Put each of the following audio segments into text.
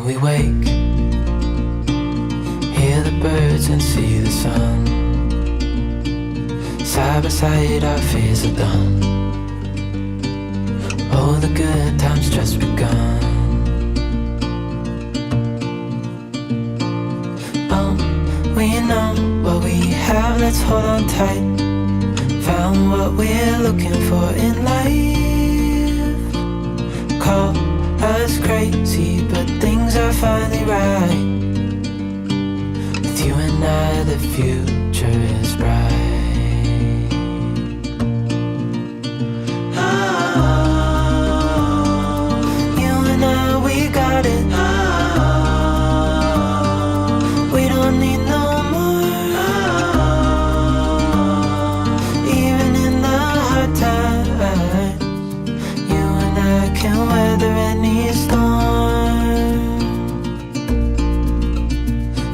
we wake, hear the birds and see the sun. Side by side our fears are done. Oh, the good times just begun. Oh, we know what we have, let's hold on tight. Found what we're looking for in life. Call us crazy, but things are finally right. With you and I, the future is bright. Oh, you and I, we got it. Oh, we don't need no more. Oh, even in the hard times, you and I can weather any storm.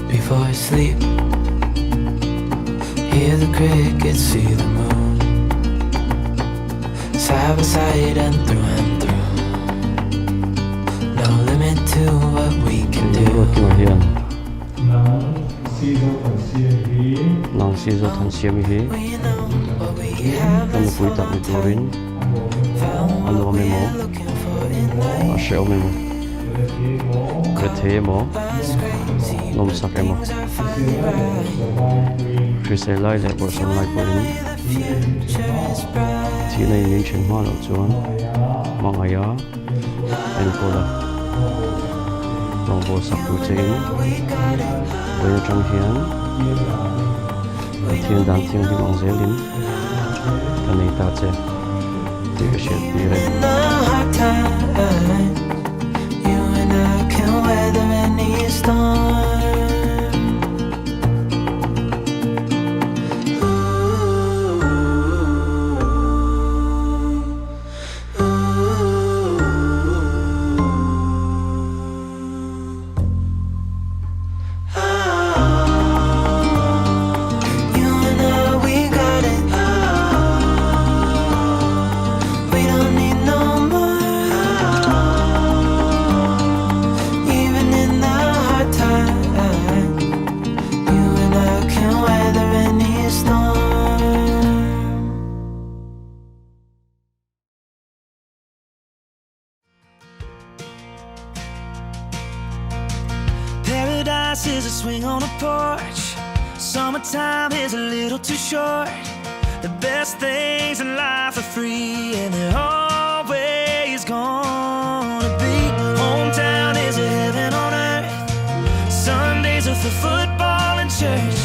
Before I sleep, hear the crickets, see the moon. Side by side and through. No limit to what we can do. Ruatkima Nang sizo than Siamtei We know what we have, Kami let's pui hold tak on ni tight. turin Found Ano what kami mo we're looking for in life. Asya kami mo Krethe mo Us crazy, Nom sak mo things are finally right. Krisay lai le por sang lai por in The future is bright. Thi nay min chen hma lo chuan Mang aya En kola Rong bo sak tu che in We got it. Boya trong hian Thiên dan thiên di mang zelin Kanei ta che Ti ka shet ti re In the hard times, you and I can weather any storm. You and I, we got it. We don't need no more. Even in the hard times, you and I can weather any storm. Paradise is a swing on a porch. Summertime is a little too short. The best things in life are free, and they're always gonna be. Hometown is a heaven on earth. Sundays are for football and church.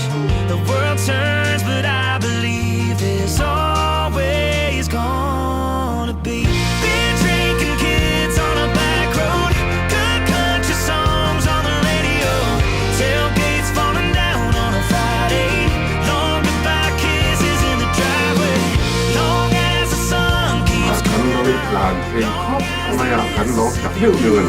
The world turns, but I believe there's always gonna be. Beer drinking kids on a back road. Good country songs on the radio. Tailgates falling down on a Friday. Long goodbye kisses in the driveway. Long as the sun keeps ขันเราไปลานเพลงครอบทำไมอ่ะขันร้องกับเที่ยวเดือน